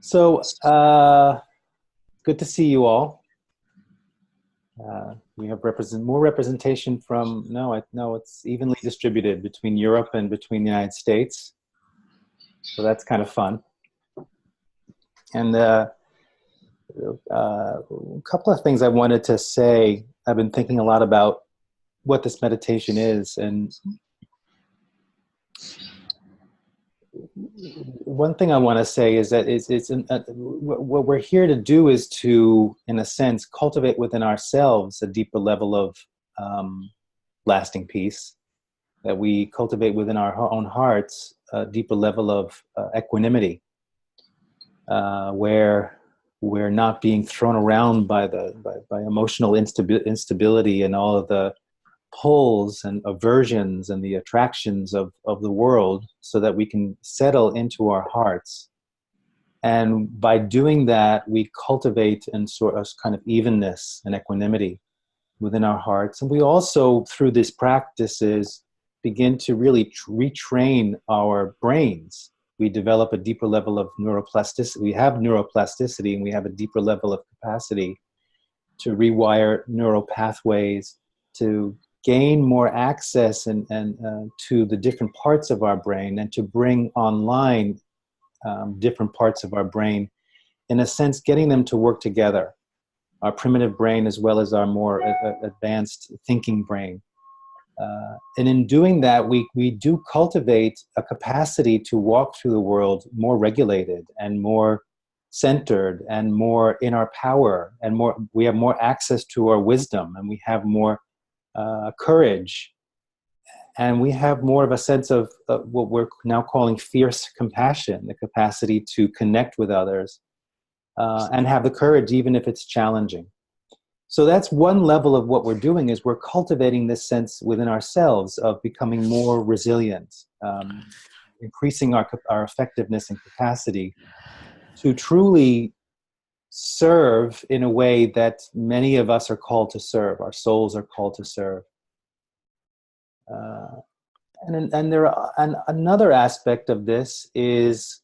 So, good to see you all. We have more representation from, no, it's evenly distributed between Europe and between the United States. So that's kind of fun. And a couple of things I wanted to say. I've been thinking a lot about what this meditation is. And one thing I want to say is that what we're here to do is to, in a sense, cultivate within ourselves a deeper level of lasting peace, that we cultivate within our own hearts a deeper level of equanimity, where we're not being thrown around by emotional instability and all of the pulls and aversions and the attractions of the world, so that we can settle into our hearts. And by doing that, we cultivate and sort of kind of evenness and equanimity within our hearts. And we also, through these practices, begin to really retrain our brains. We develop a deeper level of neuroplasticity. We have neuroplasticity, and we have a deeper level of capacity to rewire neural pathways, to gain more access and to the different parts of our brain, and to bring online different parts of our brain, in a sense, getting them to work together, our primitive brain as well as our more advanced thinking brain. And in doing that, we do cultivate a capacity to walk through the world more regulated and more centered and more in our power, and we have more access to our wisdom, and we have more courage, and we have more of a sense of what we're now calling fierce compassion, the capacity to connect with others and have the courage even if it's challenging. So that's one level of what we're doing, is we're cultivating this sense within ourselves of becoming more resilient, increasing our effectiveness and capacity to truly serve in a way that many of us are called to serve. Our souls are called to serve. And another aspect of this is,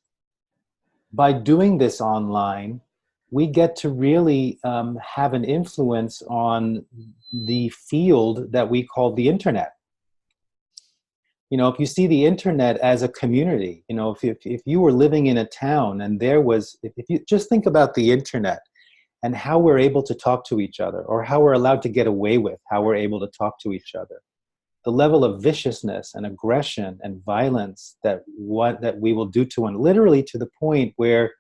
by doing this online, we get to really have an influence on the field that we call the internet. You know, if you see the internet as a community, you know, if you were living in a town and if you just think about the internet and how we're able to talk to each other, or how we're allowed to get away with how we're able to talk to each other, the level of viciousness and aggression and violence that we will do to one, literally to the point where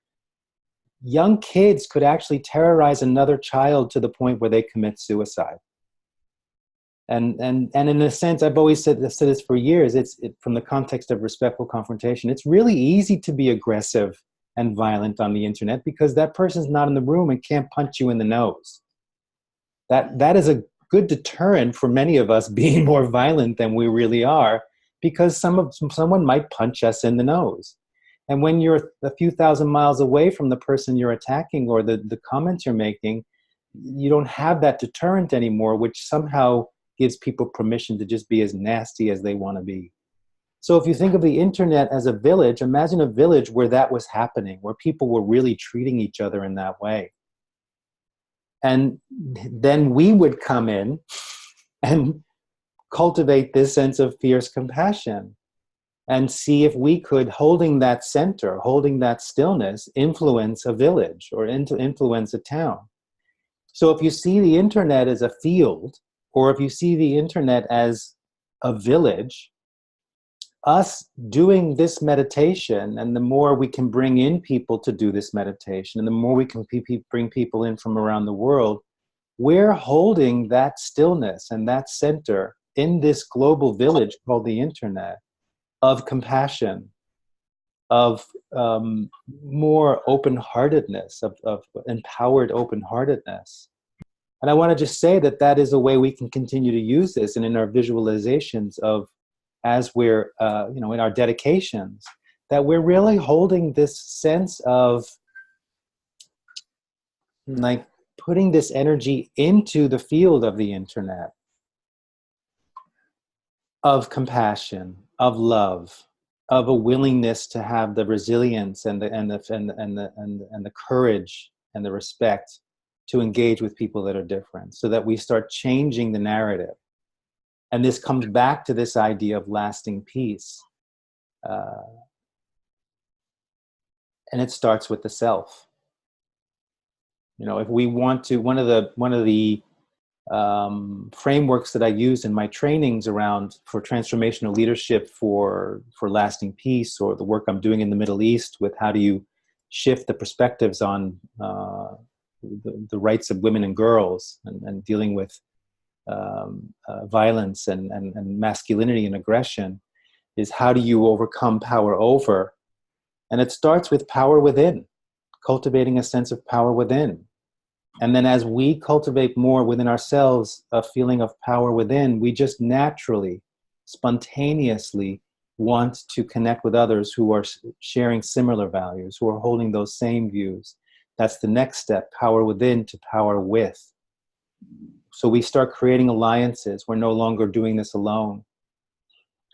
young kids could actually terrorize another child to the point where they commit suicide. And in a sense, I've always said this for years, from the context of respectful confrontation, it's really easy to be aggressive and violent on the internet because that person's not in the room and can't punch you in the nose. That is a good deterrent for many of us being more violent than we really are, because someone might punch us in the nose. And when you're a few thousand miles away from the person you're attacking or the comments you're making, you don't have that deterrent anymore, which somehow gives people permission to just be as nasty as they want to be. So if you think of the internet as a village, imagine a village where that was happening, where people were really treating each other in that way. And then we would come in and cultivate this sense of fierce compassion and see if we could, holding that center, holding that stillness, influence a village or influence a town. So if you see the internet as a field, or if you see the internet as a village, us doing this meditation, and the more we can bring in people to do this meditation, and the more we can bring people in from around the world, we're holding that stillness and that center in this global village called the internet, of compassion, of more open-heartedness, of empowered open-heartedness. And I want to just say that is a way we can continue to use this, and in our visualizations of, as we're, in our dedications, that we're really holding this sense of, like, putting this energy into the field of the internet, of compassion, of love, of a willingness to have the resilience and the courage and the respect to engage with people that are different, so that we start changing the narrative. And this comes back to this idea of lasting peace. And it starts with the self. You know, if we want to, one of the frameworks that I use in my trainings around for transformational leadership for lasting peace, or the work I'm doing in the Middle East with how do you shift the perspectives on the rights of women and girls, and dealing with violence and masculinity and aggression, is how do you overcome power over? And it starts with power within, cultivating a sense of power within. And then as we cultivate more within ourselves a feeling of power within, we just naturally, spontaneously want to connect with others who are sharing similar values, who are holding those same views. That's the next step, power within to power with. So we start creating alliances. We're no longer doing this alone.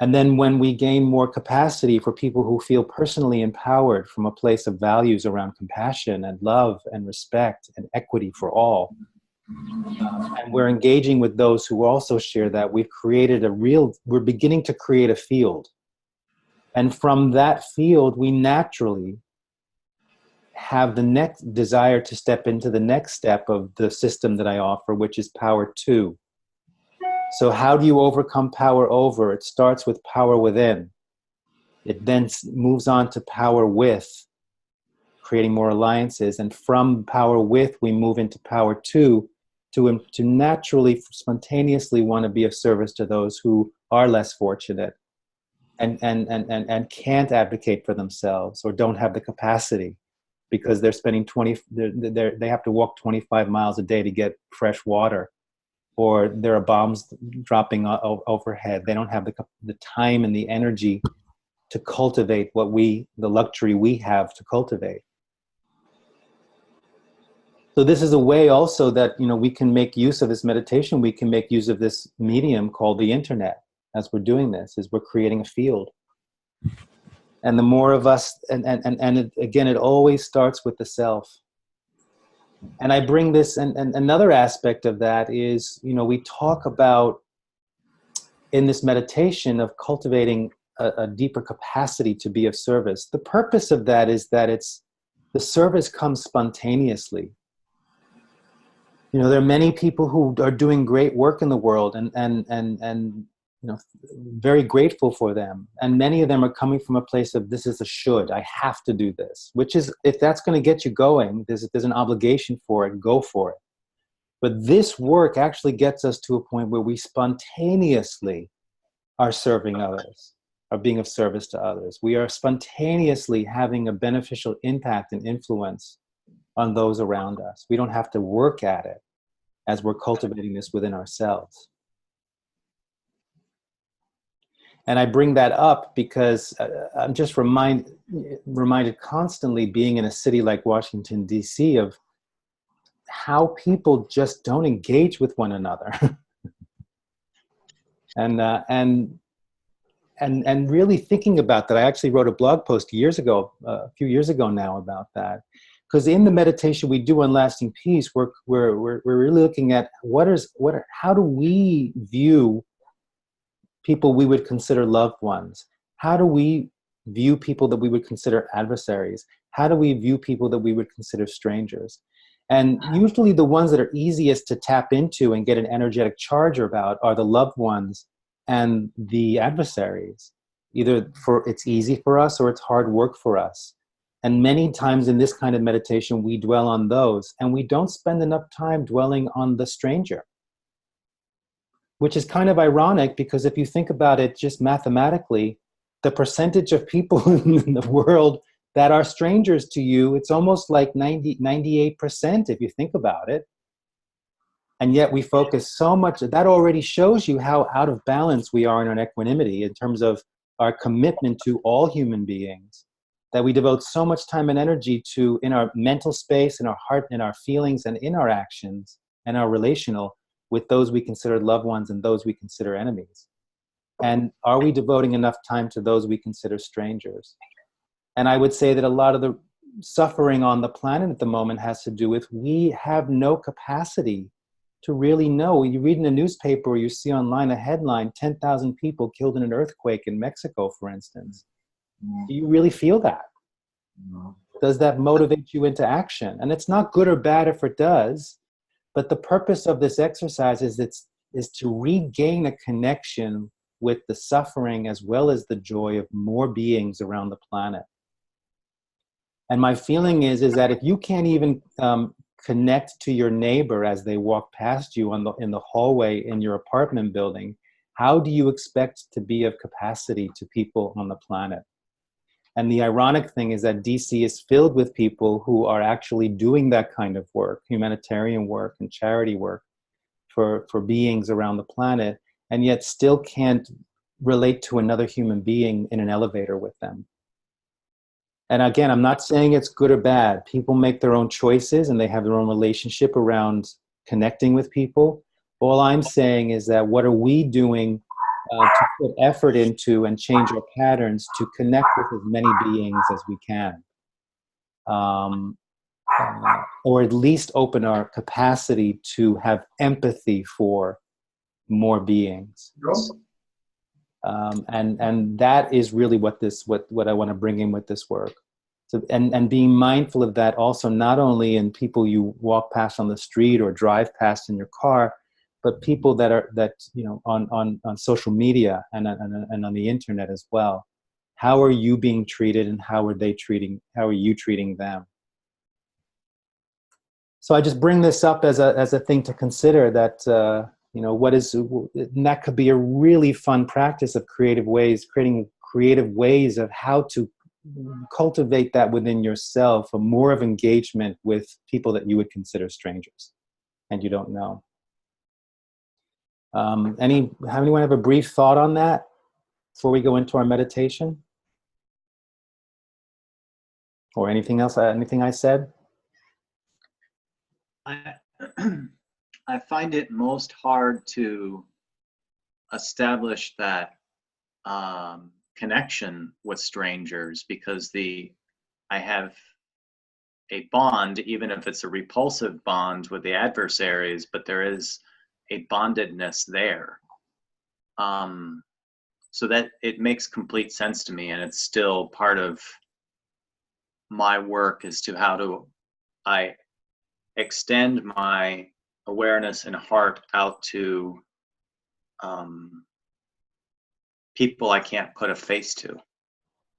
And then when we gain more capacity for people who feel personally empowered from a place of values around compassion and love and respect and equity for all, and we're engaging with those who also share that, we're beginning to create a field. And from that field, we naturally have the next desire to step into the next step of the system that I offer, which is power two. So how do you overcome power over? It starts with power within. It then moves on to power with, creating more alliances. And from power with, we move into power two, to naturally, spontaneously want to be of service to those who are less fortunate and can't advocate for themselves, or don't have the capacity because they're spending they have to walk 25 miles a day to get fresh water, or there are bombs dropping overhead. They don't have the time and the energy to cultivate the luxury we have to cultivate. So this is a way also that, you know, we can make use of this meditation. We can make use of this medium called the internet as we're doing this, is we're creating a field. And the more of us, again, it always starts with the self. And I bring this, and another aspect of that is, you know, we talk about in this meditation of cultivating a deeper capacity to be of service. The purpose of that is that the service comes spontaneously. You know, there are many people who are doing great work in the world, and you know, very grateful for them. And many of them are coming from a place of, this is a should, I have to do this, which is, if that's going to get you going, there's an obligation for it, go for it. But this work actually gets us to a point where we spontaneously are serving others, are being of service to others. We are spontaneously having a beneficial impact and influence on those around us. We don't have to work at it as we're cultivating this within ourselves. And I bring that up because I'm just reminded constantly, being in a city like Washington, D.C., of how people just don't engage with one another. And really thinking about that, I actually wrote a blog post a few years ago now, about that. Because in the meditation we do on lasting peace, we're really looking at how do we view people we would consider loved ones? How do we view people that we would consider adversaries? How do we view people that we would consider strangers? And usually the ones that are easiest to tap into and get an energetic charge about are the loved ones and the adversaries. Either it's easy for us or it's hard work for us. And many times in this kind of meditation, we dwell on those, and we don't spend enough time dwelling on the stranger. Which is kind of ironic, because if you think about it just mathematically, the percentage of people in the world that are strangers to you, it's almost like 98% if you think about it. And yet we focus so much, that already shows you how out of balance we are in our equanimity in terms of our commitment to all human beings, that we devote so much time and energy to, in our mental space, in our heart, in our feelings, and in our actions, and our relational, with those we consider loved ones and those we consider enemies. And are we devoting enough time to those we consider strangers? And I would say that a lot of the suffering on the planet at the moment has to do with we have no capacity to really know. You read in a newspaper or you see online a headline, 10,000 people killed in an earthquake in Mexico, for instance. Do you really feel that? No. Does that motivate you into action? And it's not good or bad if it does, but the purpose of this exercise is to regain a connection with the suffering as well as the joy of more beings around the planet. And my feeling is that if you can't even connect to your neighbor as they walk past you in the hallway in your apartment building, how do you expect to be of capacity to people on the planet? And the ironic thing is that DC is filled with people who are actually doing that kind of work, humanitarian work and charity work for beings around the planet, and yet still can't relate to another human being in an elevator with them. And again, I'm not saying it's good or bad. People make their own choices and they have their own relationship around connecting with people. All I'm saying is that what are we doing to put effort into and change our patterns to connect with as many beings as we can? Or at least open our capacity to have empathy for more beings. And that is really what I want to bring in with this work. So, and being mindful of that also, not only in people you walk past on the street or drive past in your car, but people that you know on social media and on the internet as well. How are you being treated, and how are you treating them? So I just bring this up as a thing to consider, that you know, and that could be a really fun practice of creating creative ways of how to cultivate that within yourself, a more of engagement with people that you would consider strangers and you don't know. Anyone have a brief thought on that before we go into our meditation? Or anything else, anything I said? I find it most hard to establish that connection with strangers, because I have a bond, even if it's a repulsive bond with the adversaries, but there is a bondedness there. So that it makes complete sense to me, and it's still part of my work as to how do I extend my awareness and heart out to people I can't put a face to,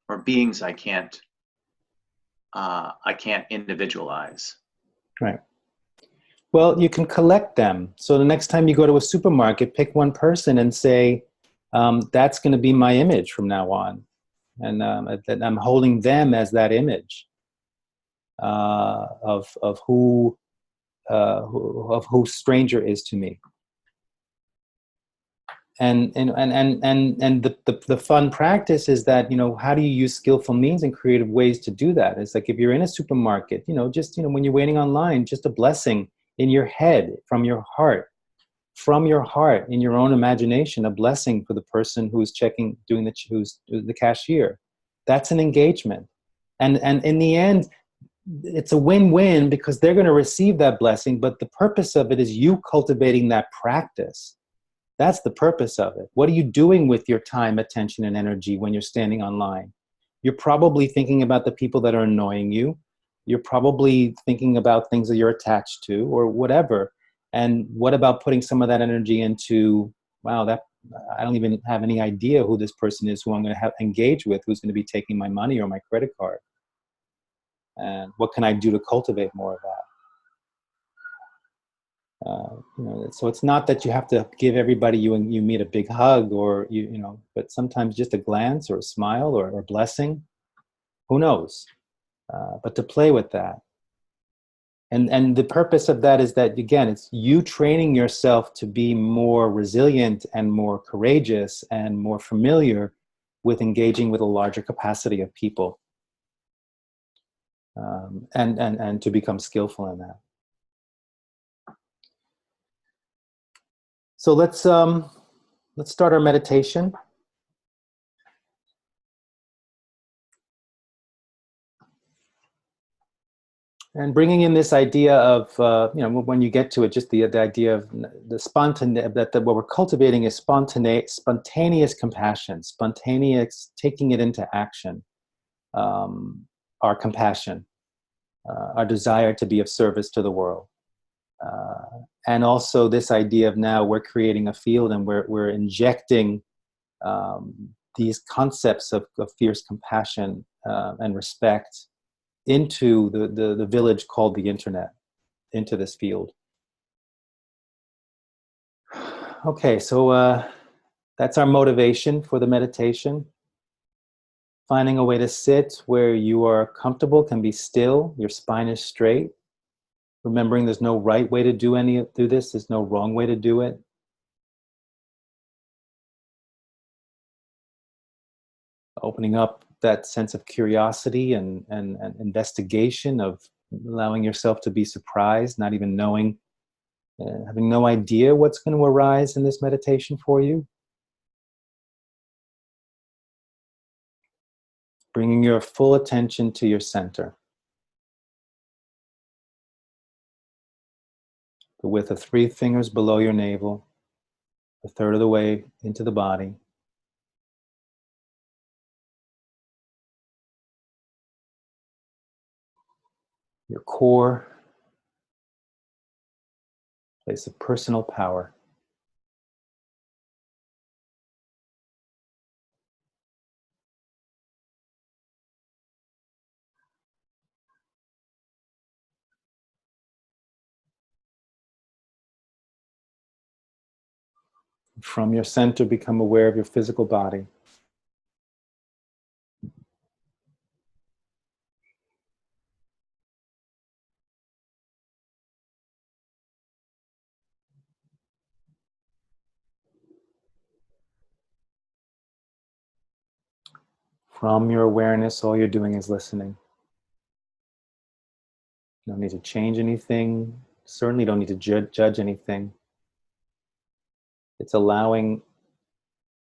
or beings I can't individualize. Right. Well, you can collect them. So the next time you go to a supermarket, pick one person and say, that's going to be my image from now on. And I'm holding them as that image of who stranger is to me. And the fun practice is that, you know, how do you use skillful means and creative ways to do that? It's like if you're in a supermarket, you know, just, you know, when you're waiting online, just a blessing in your head, from your heart, in your own imagination, a blessing for the person who's who's the cashier. That's an engagement. And in the end, it's a win-win, because they're going to receive that blessing, but the purpose of it is you cultivating that practice. That's the purpose of it. What are you doing with your time, attention, and energy when you're standing online? You're probably thinking about the people that are annoying you. You're probably thinking about things that you're attached to or whatever. And what about putting some of that energy into, wow, I don't even have any idea who this person is, who I'm going to engage with, who's going to be taking my money or my credit card. And what can I do to cultivate more of that? You know, so it's not that you have to give everybody you meet a big hug, or you know, but sometimes just a glance or a smile or a blessing, who knows? But to play with that, and the purpose of that is that, again, it's you training yourself to be more resilient and more courageous and more familiar with engaging with a larger capacity of people, and to become skillful in that. So let's start our meditation. And bringing in this idea of, when you get to it, just the idea of the spontaneous, that what we're cultivating is spontaneous compassion, spontaneous taking it into action, our compassion, our desire to be of service to the world. And also this idea of now we're creating a field and we're injecting these concepts of fierce compassion and respect into the village called the internet, into this field. Okay, so that's our motivation for the meditation. Finding a way to sit where you are comfortable, can be still, your spine is straight. Remembering there's no right way to do this, there's no wrong way to do it. Opening up that sense of curiosity and investigation, of allowing yourself to be surprised, not even knowing, having no idea what's going to arise in this meditation for you. Bringing your full attention to your center. The width of 3 fingers below your navel, a third of the way into the body. Your core, place of personal power. From your center, become aware of your physical body. From your awareness, all you're doing is listening. No need to change anything. Certainly don't need to judge anything. It's allowing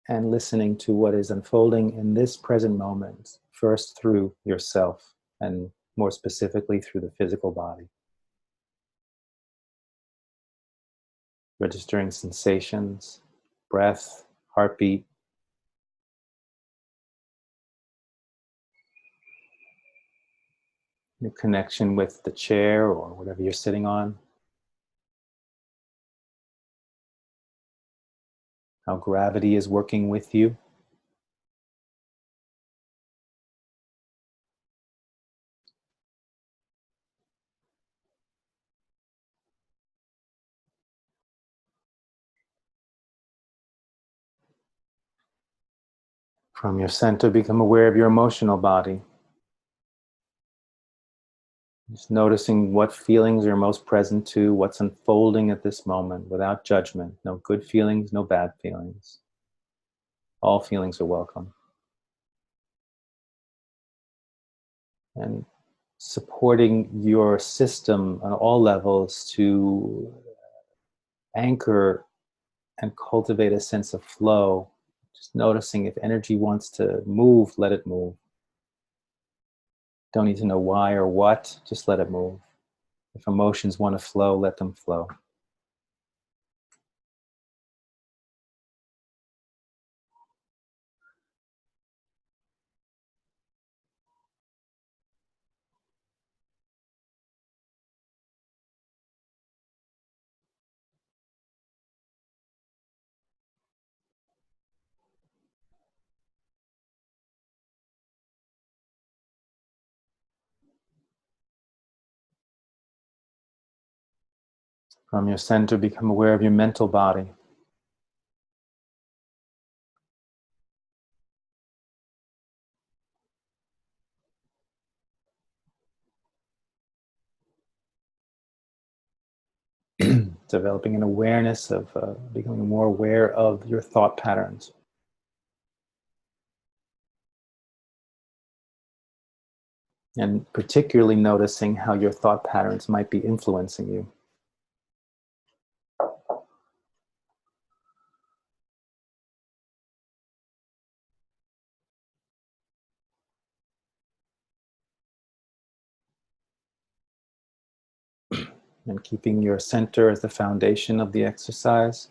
and listening to what is unfolding in this present moment, first through yourself, and more specifically through the physical body. Registering sensations, breath, heartbeat. Your connection with the chair or whatever you're sitting on. How gravity is working with you. From your center, become aware of your emotional body. Just noticing what feelings you're most present to, what's unfolding at this moment, without judgment. No good feelings, no bad feelings. All feelings are welcome. And supporting your system on all levels to anchor and cultivate a sense of flow. Just noticing if energy wants to move, let it move. Don't need to know why or what, just let it move. If emotions want to flow, let them flow. From your center, become aware of your mental body. Developing an awareness of becoming more aware of your thought patterns. And particularly noticing how your thought patterns might be influencing you. And keeping your center as the foundation of the exercise.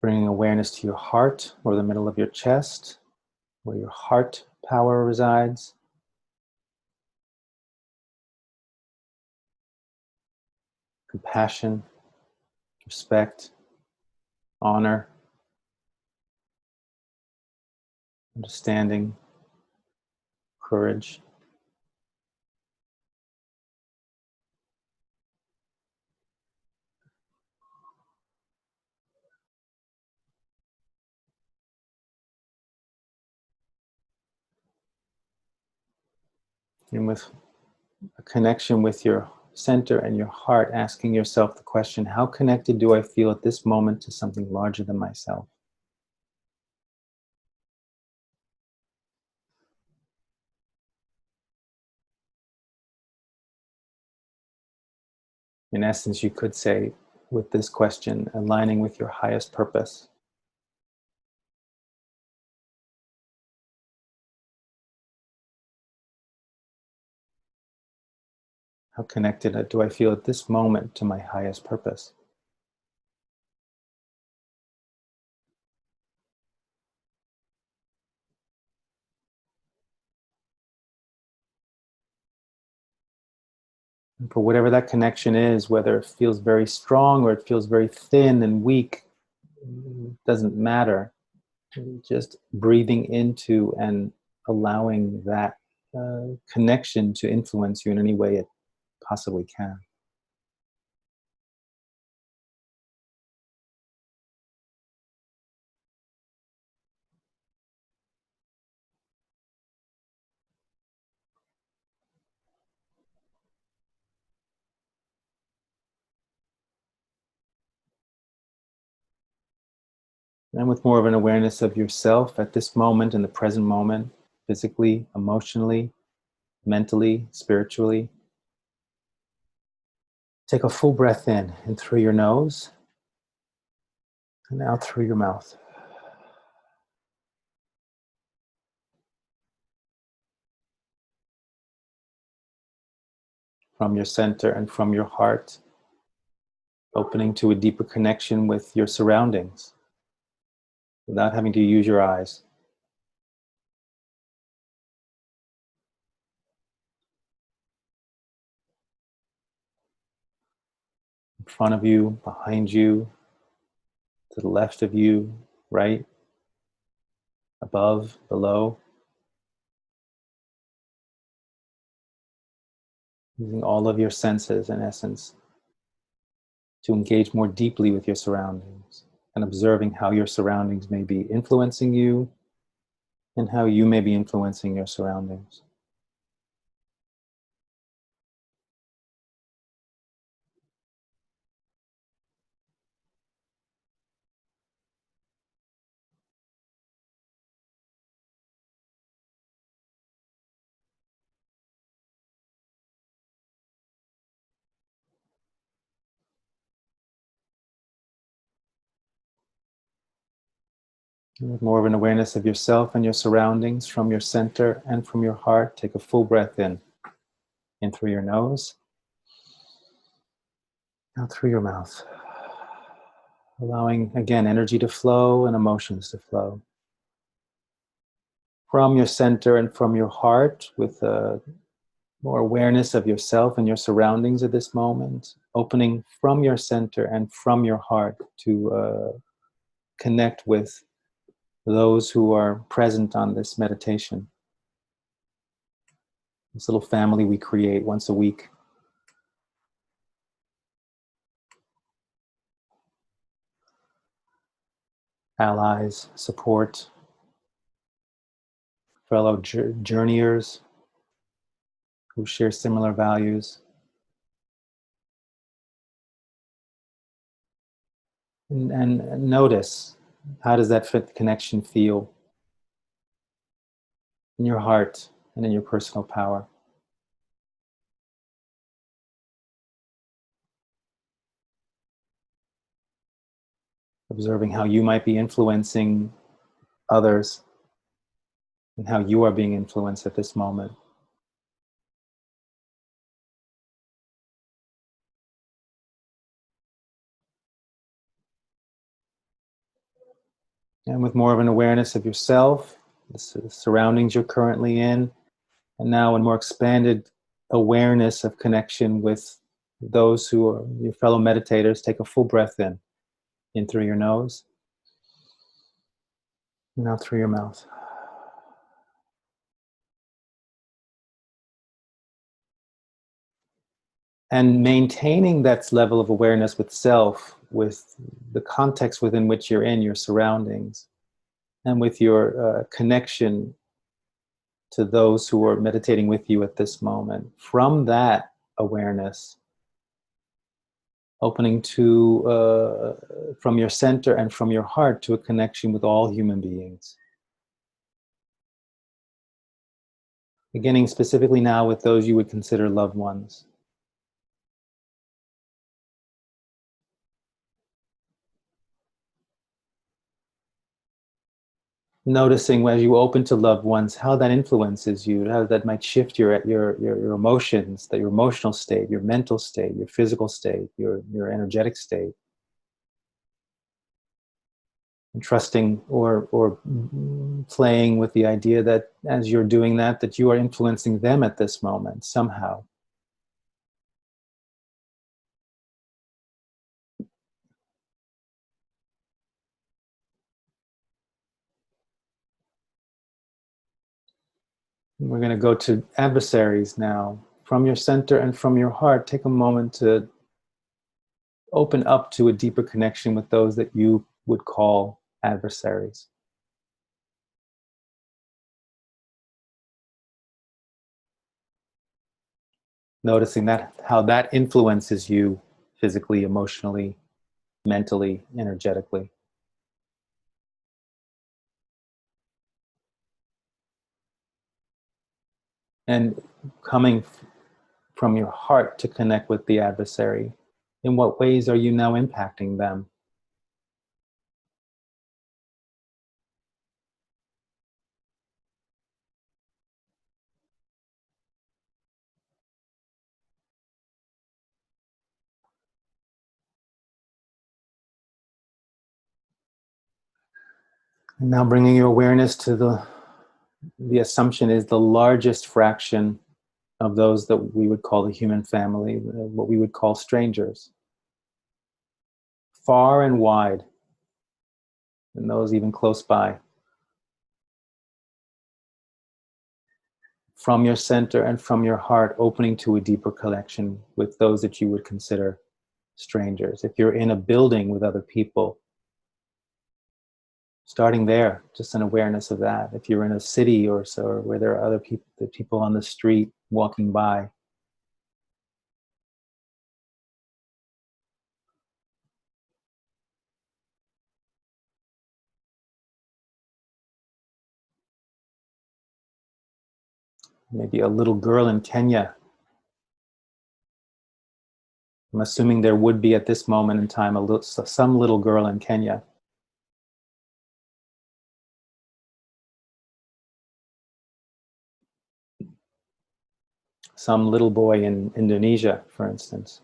Bringing awareness to your heart or the middle of your chest, where your heart power resides. Compassion, respect, honor, understanding, courage. And with a connection with your center and your heart, asking yourself the question, how connected do I feel at this moment to something larger than myself? In essence, you could say with this question, aligning with your highest purpose. How connected do I feel at this moment to my highest purpose? And for whatever that connection is, whether it feels very strong or it feels very thin and weak, doesn't matter. Just breathing into and allowing that connection to influence you in any way it possibly can. And with more of an awareness of yourself at this moment, in the present moment, physically, emotionally, mentally, spiritually, take a full breath in through your nose and out through your mouth. From your center and from your heart, opening to a deeper connection with your surroundings without having to use your eyes. In front of you, behind you, to the left of you, right, above, below. Using all of your senses, in essence, to engage more deeply with your surroundings and observing how your surroundings may be influencing you and how you may be influencing your surroundings. With more of an awareness of yourself and your surroundings from your center and from your heart, take a full breath in through your nose, out through your mouth. Allowing, again, energy to flow and emotions to flow. From your center and from your heart, with more awareness of yourself and your surroundings at this moment, opening from your center and from your heart to connect with those who are present on this meditation. This little family we create once a week. Allies, support, fellow journeyers who share similar values. And notice, how does that connection feel in your heart and in your personal power? Observing how you might be influencing others and how you are being influenced at this moment. And with more of an awareness of yourself, the surroundings you're currently in, and now a more expanded awareness of connection with those who are your fellow meditators, take a full breath in through your nose, and out through your mouth. And maintaining that level of awareness with self, with the context within which you're in, your surroundings, and with your connection to those who are meditating with you at this moment. From that awareness, opening to, from your center and from your heart, to a connection with all human beings. Beginning specifically now with those you would consider loved ones. Noticing as you open to loved ones, how that influences you, how that might shift your emotions, that your emotional state, your mental state, your physical state, your energetic state. And trusting or playing with the idea that as you're doing that, that you are influencing them at this moment somehow. We're going to go to adversaries now. From your center and from your heart, take a moment to open up to a deeper connection with those that you would call adversaries. Noticing that, how that influences you physically, emotionally, mentally, energetically. And coming from your heart to connect with the adversary. In what ways are you now impacting them? And now bringing your awareness to the assumption is the largest fraction of those that we would call the human family, what we would call strangers. Far and wide, and those even close by. From your center and from your heart, opening to a deeper connection with those that you would consider strangers. If you're in a building with other people, starting there, just an awareness of that. If you're in a city or so, or where there are other people, the people on the street walking by, maybe a little girl in Kenya. I'm assuming there would be at this moment in time some little girl in Kenya. Some little boy in Indonesia, for instance.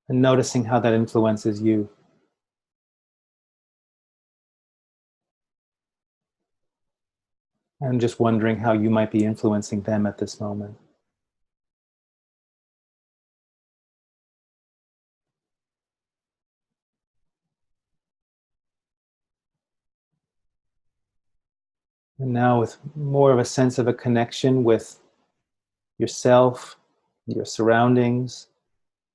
And noticing how that influences you. And just wondering how you might be influencing them at this moment. And now with more of a sense of a connection with yourself, your surroundings,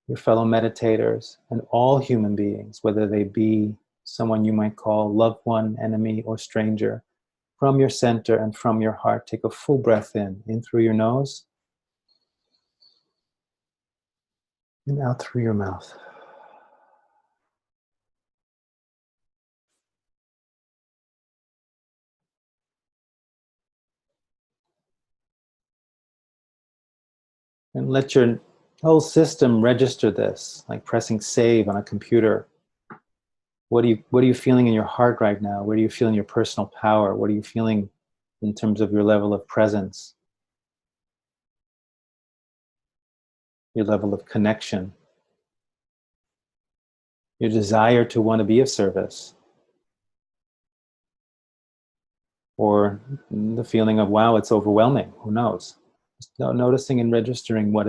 your fellow meditators, and all human beings, whether they be someone you might call loved one, enemy, or stranger. From your center and from your heart, take a full breath in through your nose, and out through your mouth. And let your whole system register this, like pressing save on a computer. What are you feeling in your heart right now? Where do you feel in your personal power? What are you feeling in terms of your level of presence, your level of connection, your desire to want to be of service, or the feeling of, wow, it's overwhelming. Who knows? Just noticing and registering what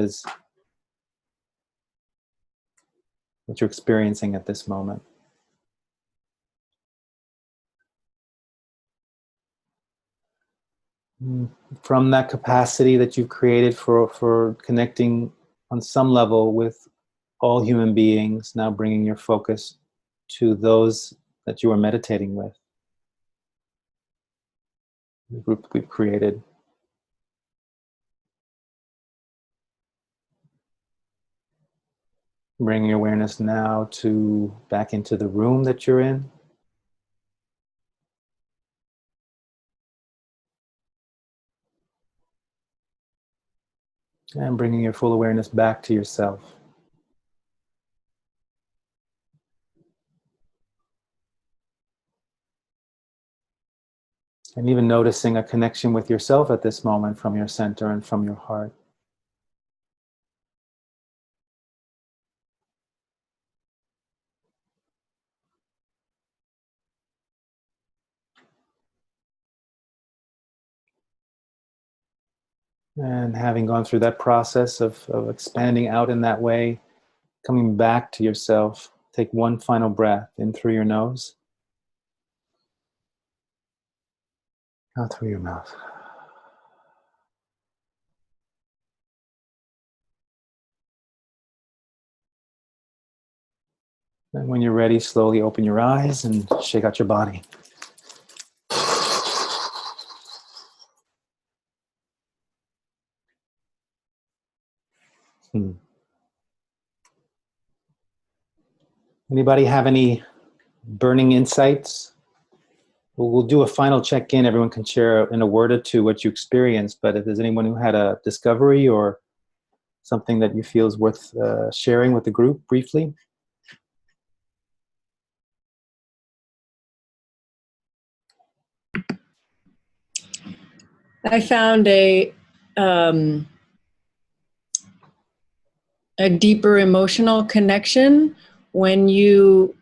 you're experiencing at this moment. From that capacity that you've created for connecting on some level with all human beings, now bringing your focus to those that you are meditating with, the group we've created. Bringing your awareness now back into the room that you're in. And bringing your full awareness back to yourself. And even noticing a connection with yourself at this moment from your center and from your heart. And having gone through that process of expanding out in that way, coming back to yourself, take one final breath in through your nose, out through your mouth. And when you're ready, slowly open your eyes and shake out your body. Anybody have any burning insights? We'll do a final check-in. Everyone can share in a word or two what you experienced, but if there's anyone who had a discovery or something that you feel is worth sharing with the group briefly. I found a deeper emotional connection when you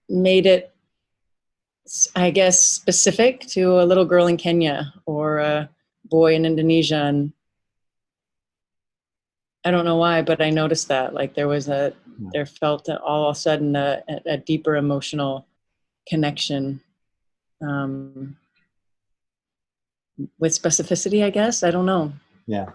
made it, I guess, specific to a little girl in Kenya or a boy in Indonesia. And I don't know why, but I noticed that, like there felt all of a sudden a deeper emotional connection with specificity, I guess. I don't know. Yeah.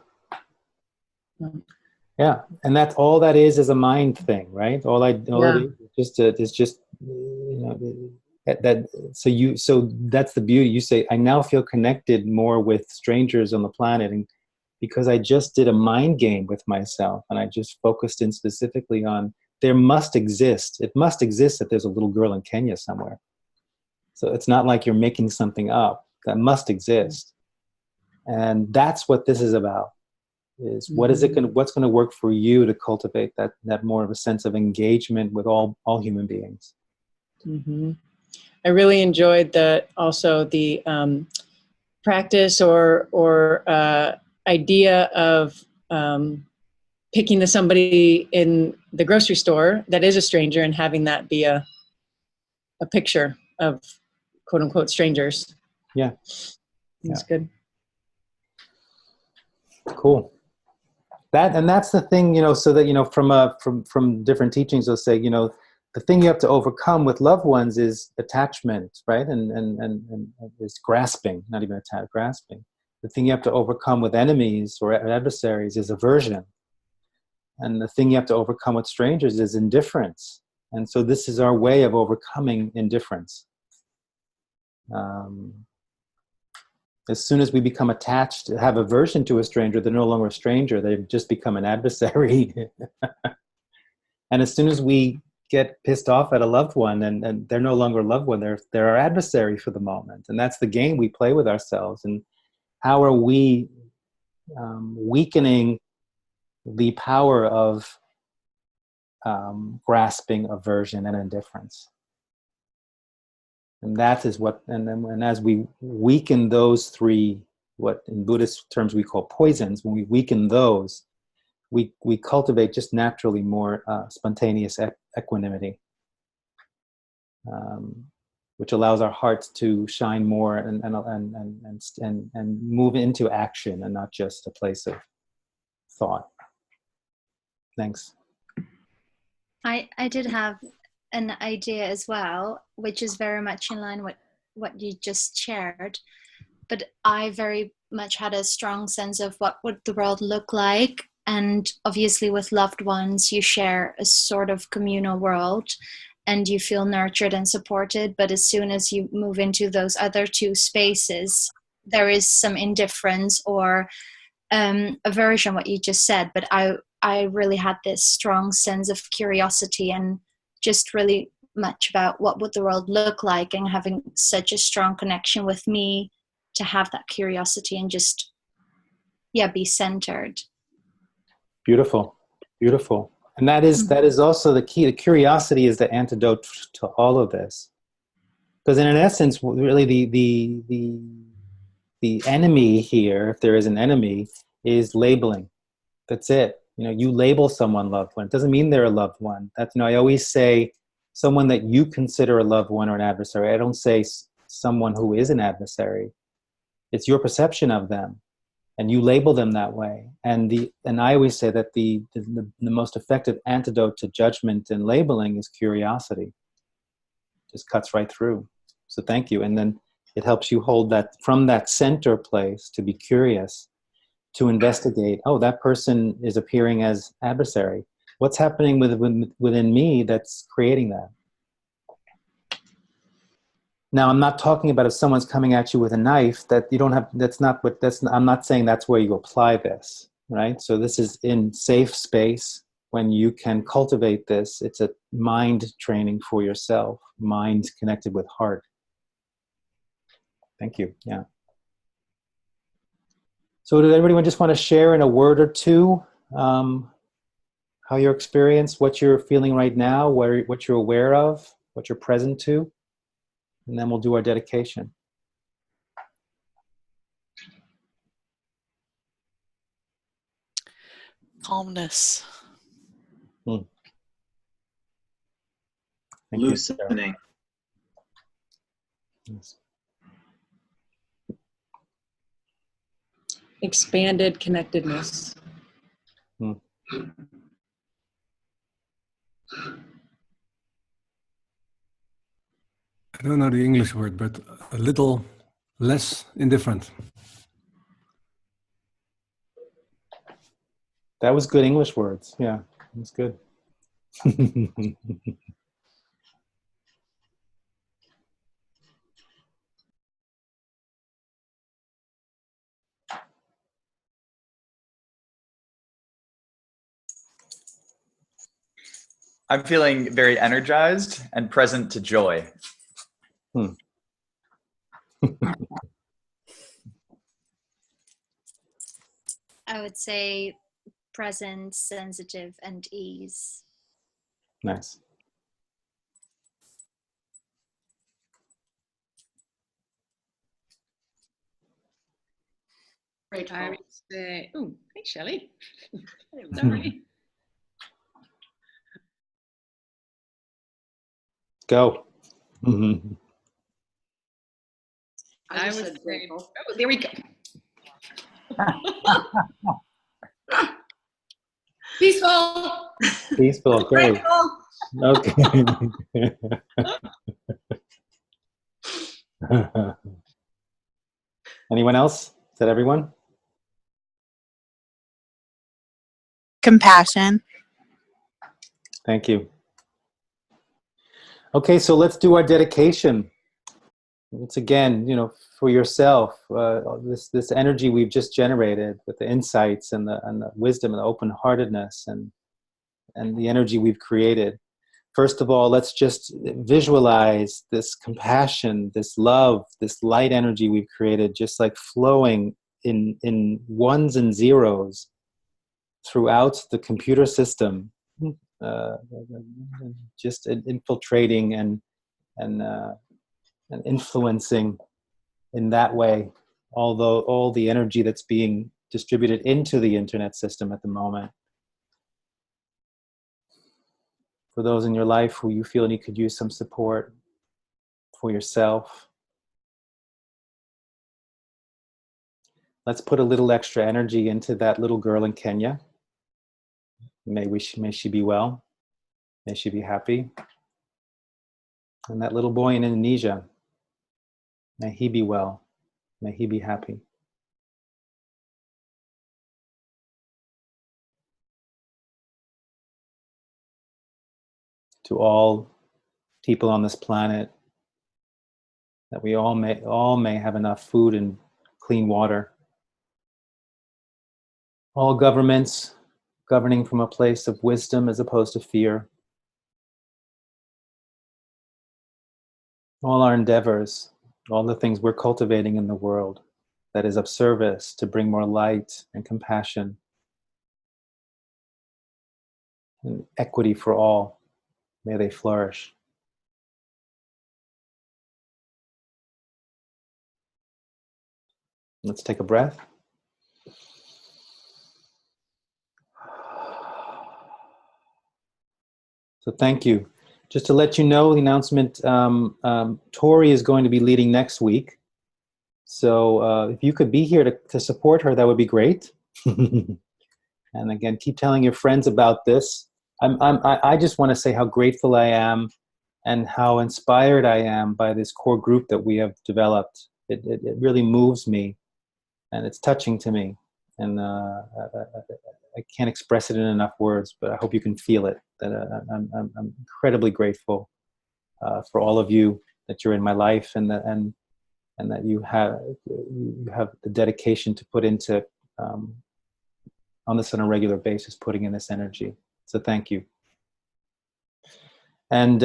Yeah, and that's all that is a mind thing, right? It is just you know so that's the beauty. You say, I now feel connected more with strangers on the planet, and because I just did a mind game with myself, and I just focused in specifically on it must exist that there's a little girl in Kenya somewhere. So it's not like you're making something up. That must exist, and that's what this is about. Is what's going to work for you to cultivate that more of a sense of engagement with all human beings. Mm-hmm. I really enjoyed the practice or idea of picking to somebody in the grocery store that is a stranger and having that be a picture of quote unquote strangers. Yeah, that's good. Cool. That's the thing, so that, from different teachings, they'll say, the thing you have to overcome with loved ones is attachment, right? And is grasping, not even grasping. The thing you have to overcome with enemies or adversaries is aversion. And the thing you have to overcome with strangers is indifference. And so this is our way of overcoming indifference. As soon as we become attached, have aversion to a stranger, they're no longer a stranger. They've just become an adversary. And as soon as we get pissed off at a loved one, and they're no longer a loved one, they're our adversary for the moment. And that's the game we play with ourselves. And how are we weakening the power of grasping, aversion, and indifference? And that is what, and as we weaken those three, what in Buddhist terms we call poisons, when we weaken those, we cultivate just naturally more spontaneous equanimity, which allows our hearts to shine more and move into action and not just a place of thought. Thanks. I did have an idea as well, which is very much in line with what you just shared. But I very much had a strong sense of what would the world look like. And obviously with loved ones, you share a sort of communal world and you feel nurtured and supported. But as soon as you move into those other two spaces, there is some indifference or aversion, what you just said. But I really had this strong sense of curiosity and just really much about what would the world look like, and having such a strong connection with me to have that curiosity and just, be centered. Beautiful, beautiful. And that is also the key. The curiosity is the antidote to all of this. Because in essence, really the enemy here, if there is an enemy, is labeling. That's it. You label someone loved one. It doesn't mean they're a loved one. That's, I always say someone that you consider a loved one or an adversary. I don't say someone who is an adversary. It's your perception of them, and you label them that way. And I always say that the most effective antidote to judgment and labeling is curiosity. Just cuts right through. So thank you. And then it helps you hold that from that center place to be curious, to investigate. Oh, that person is appearing as adversary. What's happening within me that's creating that? Now, I'm not talking about if someone's coming at you with a knife that you don't have, I'm not saying that's where you apply this, right? So this is in safe space when you can cultivate this. It's a mind training for yourself, mind connected with heart. Thank you, yeah. So does everyone just want to share in a word or two how your experience, what you're feeling right now, what you're aware of, what you're present to? And then we'll do our dedication. Calmness. Thank Loosening. Yes. Expanded connectedness. I don't know the English word, but a little less indifferent. That was good English words. Yeah, that's good. I'm feeling very energized and present to joy. I would say present, sensitive, and ease. Nice. Grateful. I would say, oh, hey, Shelley. Sorry. Go. I would say grateful. Oh, there we go. Peaceful. Peaceful, great. Okay. Anyone else? Is that everyone? Compassion. Thank you. Okay, so let's do our dedication. It's again, for yourself, this energy we've just generated with the insights and the wisdom and the open-heartedness and the energy we've created. First of all, let's just visualize this compassion, this love, this light energy we've created, just like flowing in ones and zeros throughout the computer system, just infiltrating and and influencing in that way, although all the energy that's being distributed into the internet system at the moment. For those in your life who you feel you could use some support, for yourself, let's put a little extra energy into that little girl in Kenya. May she be well. May she be happy. And that little boy in Indonesia, may he be well. May he be happy. To all people on this planet, that we all may have enough food and clean water. All governments governing from a place of wisdom as opposed to fear. All our endeavors, all the things we're cultivating in the world that is of service to bring more light and compassion and equity for all, may they flourish. Let's take a breath. So thank you. Just to let you know, the announcement, Tori is going to be leading next week. So if you could be here to support her, that would be great. And again, keep telling your friends about this. I just want to say how grateful I am and how inspired I am by this core group that we have developed. It really moves me, and it's touching to me. And I can't express it in enough words, but I hope you can feel it. That I'm incredibly grateful for all of you, that you're in my life, and that you have the dedication to put into on this on a regular basis, putting in this energy. So thank you. And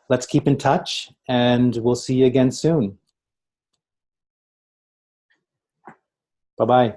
let's keep in touch, and we'll see you again soon. Bye-bye.